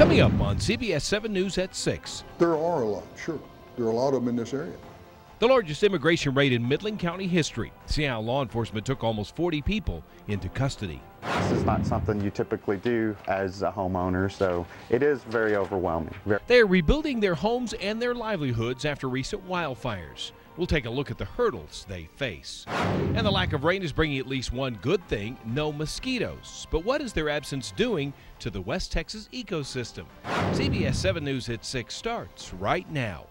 Coming up on CBS 7 News at 6. There are a lot, sure. There are a lot of them in this area. The largest immigration raid in Midland County history. See how law enforcement took almost 40 people into custody. This is not something you typically do as a homeowner, so it is very overwhelming. They are rebuilding their homes and their livelihoods after recent wildfires. We'll take a look at the hurdles they face. And the lack of rain is bringing at least one good thing: no mosquitoes. But what is their absence doing to the West Texas ecosystem? CBS 7 News at 6 starts right now.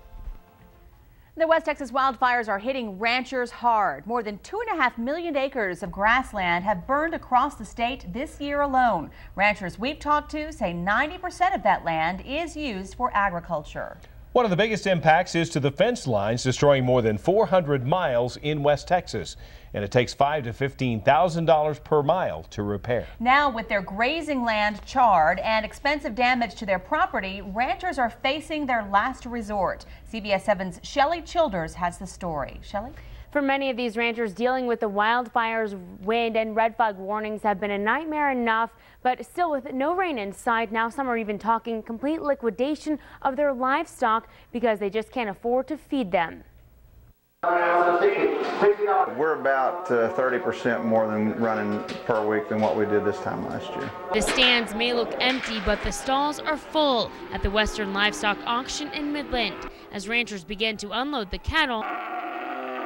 The West Texas wildfires are hitting ranchers hard. More than 2.5 million acres of grassland have burned across the state this year alone. Ranchers we've talked to say 90% of that land is used for agriculture. One of the biggest impacts is to the fence lines, destroying more than 400 miles in West Texas. And it takes $5,000 to $15,000 per mile to repair. Now, with their grazing land charred and expensive damage to their property, ranchers are facing their last resort. CBS 7's Shelley Childers has the story. Shelley? For many of these ranchers, dealing with the wildfires, wind, and red flag warnings have been a nightmare enough, but still with no rain in sight, now some are even talking complete liquidation of their livestock because they just can't afford to feed them. We're about 30% more than running per week than what we did this time last year. The stands may look empty, but the stalls are full at the Western Livestock Auction in Midland. As ranchers begin to unload the cattle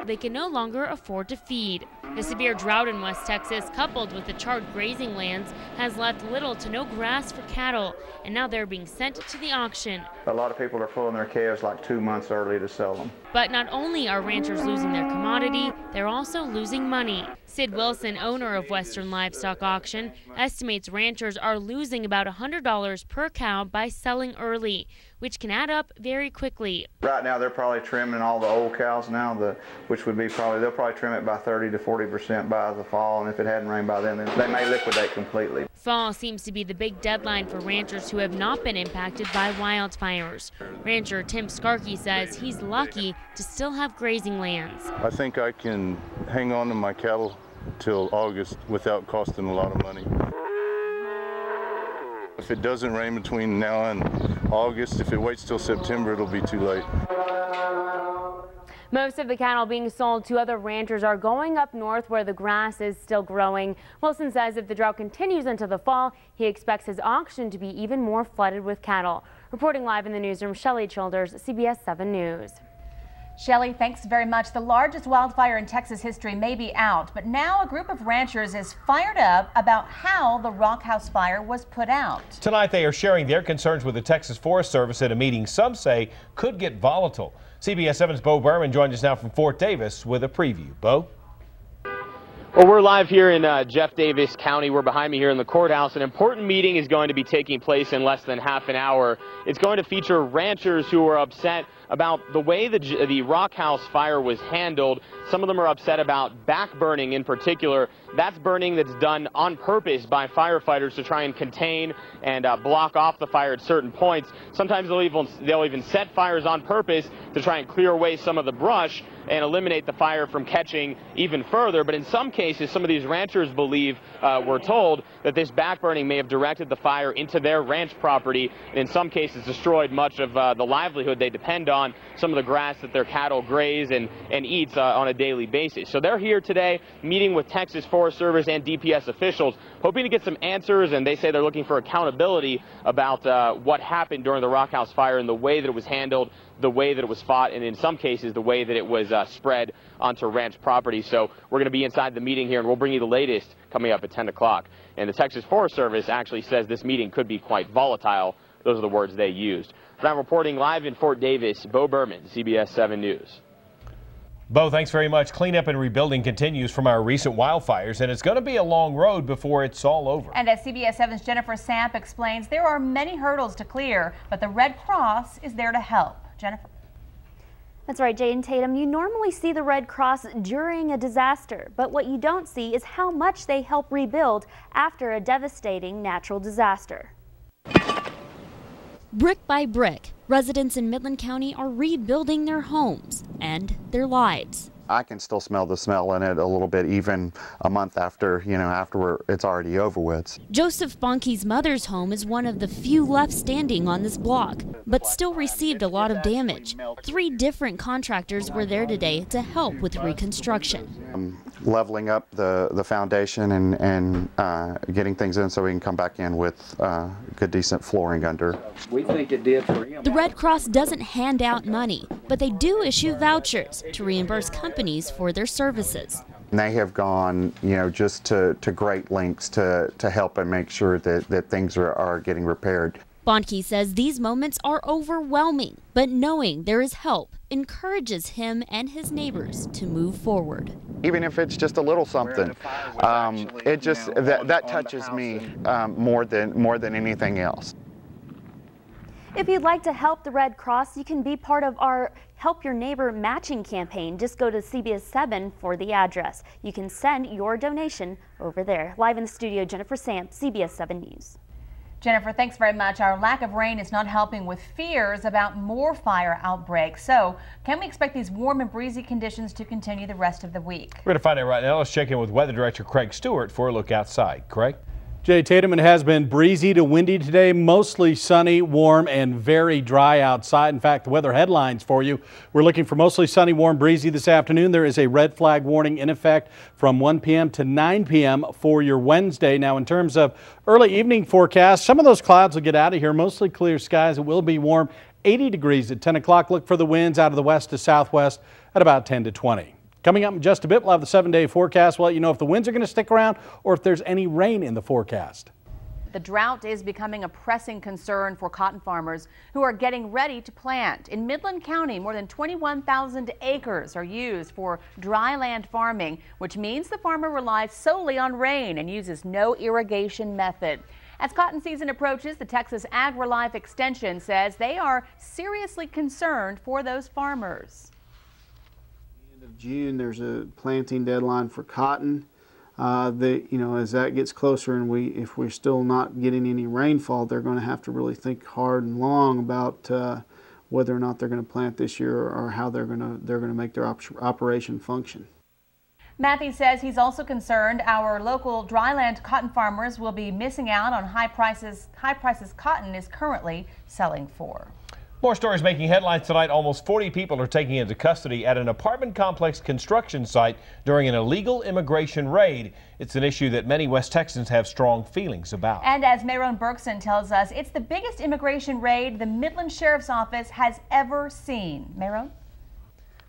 they can no longer afford to feed. The severe drought in West Texas, coupled with the charred grazing lands, has left little to no grass for cattle, and now they're being sent to the auction. A lot of people are pulling their calves like 2 months early to sell them. But not only are ranchers losing their commodity, they're also losing money. Sid Wilson, owner of Western Livestock Auction, estimates ranchers are losing about $100 per cow by selling early, which can add up very quickly. Right now they're probably trimming all the old cows now, which would be they'll probably trim it by 30 to 40% by the fall, and if it hadn't rained by then they may liquidate completely. Fall seems to be the big deadline for ranchers who have not been impacted by wildfires. Rancher Tim Skarkey says he's lucky to still have grazing lands. I think I can hang on to my cattle till August without costing a lot of money. If it doesn't rain between now and August, if it waits till September, it'll be too late. Most of the cattle being sold to other ranchers are going up north where the grass is still growing. Wilson says if the drought continues into the fall, he expects his auction to be even more flooded with cattle. Reporting live in the newsroom, Shelley Childers, CBS 7 News. Shelley, thanks very much. The largest wildfire in Texas history may be out, but now a group of ranchers is fired up about how the Rock House fire was put out. Tonight they are sharing their concerns with the Texas Forest Service at a meeting some say could get volatile. CBS 7's Bo Berman joins us now from Fort Davis with a preview. Bo? Well, we're live here in Jeff Davis County. We're behind me here in the courthouse. An important meeting is going to be taking place in less than half an hour. It's going to feature ranchers who are upset about the way the Rock House fire was handled. Some of them are upset about back burning in particular. That's burning that's done on purpose by firefighters to try and contain and block off the fire at certain points. Sometimes they'll even set fires on purpose to try and clear away some of the brush and eliminate the fire from catching even further. But in some cases, some of these ranchers believe, we're told, that this back burning may have directed the fire into their ranch property, and in some cases destroyed much of the livelihood they depend on, some of the grass that their cattle graze and eats on a daily basis. So they're here today meeting with Texas Forest Service and DPS officials, hoping to get some answers, and they say they're looking for accountability about what happened during the Rock House fire and the way that it was handled, the way that it was fought, and in some cases the way that it was spread onto ranch property. So we're going to be inside the meeting here, and we'll bring you the latest coming up at 10 o'clock. And the Texas Forest Service actually says this meeting could be quite volatile. Those are the words they used. But I'm reporting live in Fort Davis, Bo Berman, CBS 7 News. Bo, thanks very much. Cleanup and rebuilding continues from our recent wildfires, and it's going to be a long road before it's all over. And as CBS 7's Jennifer Samp explains, there are many hurdles to clear, but the Red Cross is there to help. Jennifer. That's right, Jay and Tatum. You normally see the Red Cross during a disaster, but what you don't see is how much they help rebuild after a devastating natural disaster. Brick by brick, residents in Midland County are rebuilding their homes and their lives. I can still smell the smell in it a little bit, even a month after, after it's already over with. Joseph Bonke's mother's home is one of the few left standing on this block, but still received a lot of damage. 3 different contractors were there today to help with reconstruction. Leveling up the foundation and getting things in so we can come back in with good, decent flooring under. We think it did for him. The Red Cross doesn't hand out money, but they do issue vouchers to reimburse companies for their services. And they have gone, just to great lengths to help and make sure that things are getting repaired. Bonke says these moments are overwhelming, but knowing there is help encourages him and his neighbors to move forward. Even if it's just a little something, it just that touches me more than anything else. If you'd like to help the Red Cross, you can be part of our Help Your Neighbor matching campaign. Just go to CBS 7 for the address. You can send your donation over there. Live in the studio, Jennifer Samp, CBS 7 News. Jennifer, thanks very much. Our lack of rain is not helping with fears about more fire outbreaks. So can we expect these warm and breezy conditions to continue the rest of the week? We're going to find out right now. Let's check in with Weather Director Craig Stewart for a look outside. Craig? Jay Tatum, it has been breezy to windy today, mostly sunny, warm, and very dry outside. In fact, the weather headlines for you. We're looking for mostly sunny, warm, breezy this afternoon. There is a red flag warning in effect from 1 p.m. to 9 p.m. for your Wednesday. Now, in terms of early evening forecast, some of those clouds will get out of here. Mostly clear skies. It will be warm, 80 degrees at 10 o'clock. Look for the winds out of the west to southwest at about 10 to 20. Coming up in just a bit, we'll have the 7-day forecast. We'll let you know if the winds are going to stick around or if there's any rain in the forecast. The drought is becoming a pressing concern for cotton farmers who are getting ready to plant. In Midland County, more than 21,000 acres are used for dry land farming, which means the farmer relies solely on rain and uses no irrigation method. As cotton season approaches, the Texas AgriLife Extension says they are seriously concerned for those farmers. Of June, there's a planting deadline for cotton. As that gets closer and if we're still not getting any rainfall, they're going to have to really think hard and long about whether or not they're going to plant this year or how they're going to make their operation function. Matthew says he's also concerned our local dryland cotton farmers will be missing out on high prices cotton is currently selling for. More stories making headlines tonight. Almost 40 people are taken into custody at an apartment complex construction site during an illegal immigration raid. It's an issue that many West Texans have strong feelings about. And as Mayron Berkson tells us, it's the biggest immigration raid the Midland Sheriff's Office has ever seen. Mayron?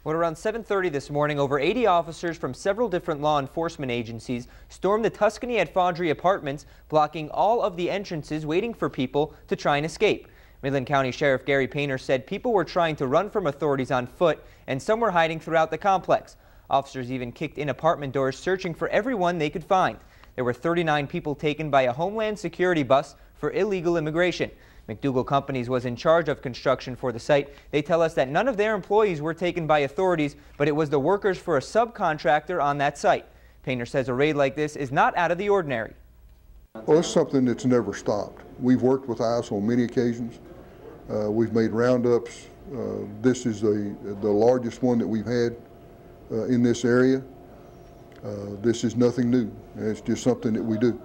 Well, around 7:30 this morning, over 80 officers from several different law enforcement agencies stormed the Tuscany at Fawdry apartments, blocking all of the entrances, waiting for people to try and escape. Midland County Sheriff Gary Painter said people were trying to run from authorities on foot and some were hiding throughout the complex. Officers even kicked in apartment doors, searching for everyone they could find. There were 39 people taken by a Homeland Security bus for illegal immigration. McDougal Companies was in charge of construction for the site. They tell us that none of their employees were taken by authorities, but it was the workers for a subcontractor on that site. Painter says a raid like this is not out of the ordinary. Well, it's something that's never stopped. We've worked with ICE on many occasions. We've made roundups. This is the largest one that we've had in this area. This is nothing new. It's just something that we do.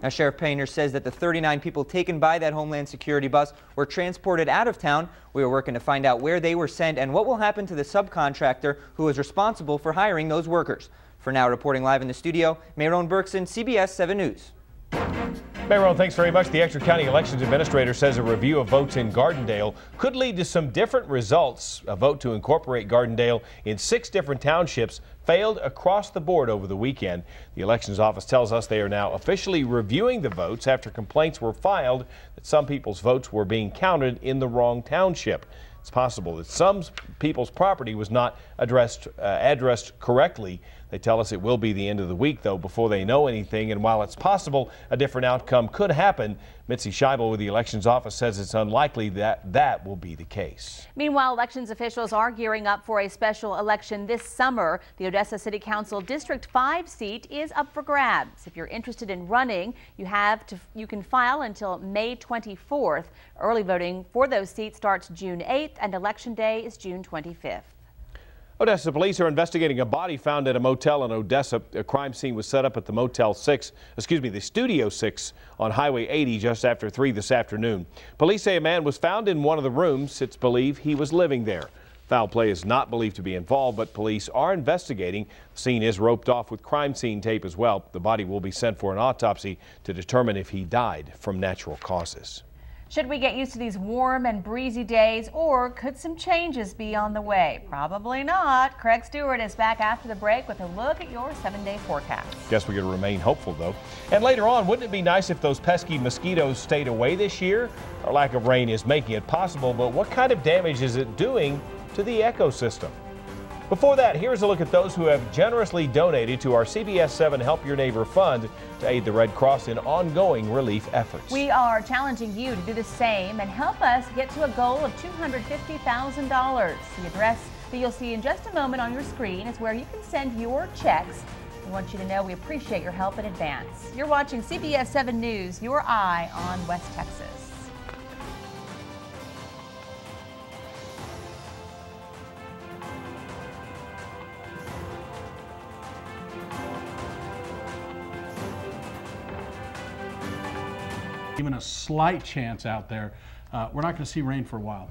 Now, Sheriff Painter says that the 39 people taken by that Homeland Security bus were transported out of town. We are working to find out where they were sent and what will happen to the subcontractor who is responsible for hiring those workers. For now, reporting live in the studio, Mayron Berkson, CBS 7 News. Mayron, thanks very much. The Exeter County Elections Administrator says a review of votes in Gardendale could lead to some different results. A vote to incorporate Gardendale in 6 different townships failed across the board over the weekend. The Elections Office tells us they are now officially reviewing the votes after complaints were filed that some people's votes were being counted in the wrong township. It's possible that some people's property was not addressed correctly. They tell us it will be the end of the week, though, before they know anything. And while it's possible a different outcome could happen, Mitzi Scheibel with the Elections Office says it's unlikely that will be the case. Meanwhile, elections officials are gearing up for a special election this summer. The Odessa City Council District 5 seat is up for grabs. If you're interested in running, you can file until May 24th. Early voting for those seats starts June 8th and Election Day is June 25th. Odessa police are investigating a body found at a motel in Odessa. A crime scene was set up at the Studio 6 on Highway 80 just after 3 this afternoon. Police say a man was found in one of the rooms. It's believed he was living there. Foul play is not believed to be involved, but police are investigating. The scene is roped off with crime scene tape as well. The body will be sent for an autopsy to determine if he died from natural causes. Should we get used to these warm and breezy days, or could some changes be on the way? Probably not. Craig Stewart is back after the break with a look at your 7-day forecast. Guess we're going to remain hopeful, though. And later on, wouldn't it be nice if those pesky mosquitoes stayed away this year? Our lack of rain is making it possible, but what kind of damage is it doing to the ecosystem? Before that, here's a look at those who have generously donated to our CBS 7 Help Your Neighbor Fund to aid the Red Cross in ongoing relief efforts. We are challenging you to do the same and help us get to a goal of $250,000. The address that you'll see in just a moment on your screen is where you can send your checks. We want you to know we appreciate your help in advance. You're watching CBS 7 News, your eye on West Texas. Even a slight chance out there. We're not going to see rain for a while.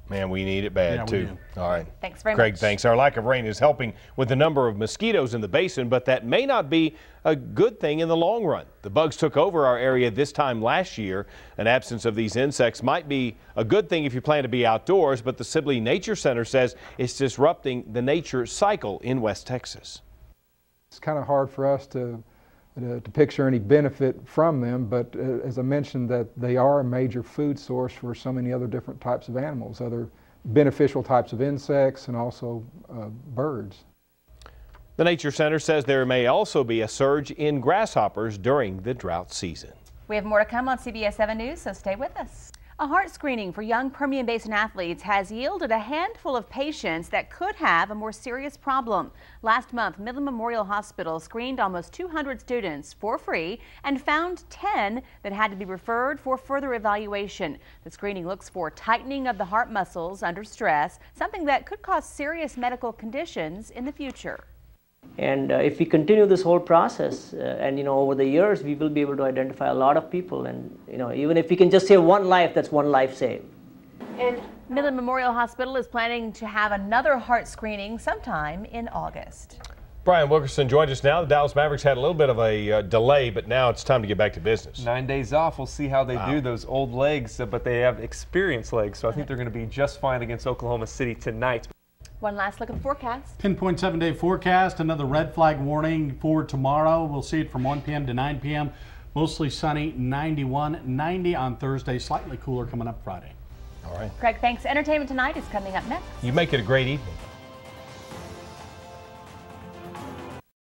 Man, we need it bad, too. All right. Thanks very Craig, much. thanks. Our lack of rain is helping with the number of mosquitoes in the basin, but that may not be a good thing in the long run. The bugs took over our area this time last year. An absence of these insects might be a good thing if you plan to be outdoors, but the Sibley Nature Center says it's disrupting the nature cycle in West Texas. It's kind of hard for us to picture any benefit from them, but as I mentioned, that they are a major food source for so many other different types of animals, other beneficial types of insects and also birds. The Nature Center says there may also be a surge in grasshoppers during the drought season. We have more to come on CBS 7 News, so stay with us. A heart screening for young Permian Basin athletes has yielded a handful of patients that could have a more serious problem. Last month, Midland Memorial Hospital screened almost 200 students for free and found 10 that had to be referred for further evaluation. The screening looks for tightening of the heart muscles under stress, something that could cause serious medical conditions in the future. And if we continue this whole process, and over the years, we will be able to identify a lot of people. And even if we can just save one life, that's one life saved. And Midland Memorial Hospital is planning to have another heart screening sometime in August. Brian Wilkerson joined us now. The Dallas Mavericks had a little bit of a delay, but now it's time to get back to business. 9 days off. We'll see how they do. Those old legs, but they have experienced legs, so I think they're going to be just fine against Oklahoma City tonight. One last look at the forecast. 10.7 7-day forecast. Another red flag warning for tomorrow. We'll see it from 1 p.m. to 9 p.m. Mostly sunny, 91, 90 on Thursday. Slightly cooler coming up Friday. All right. Craig, thanks. Entertainment Tonight is coming up next. You make it a great evening.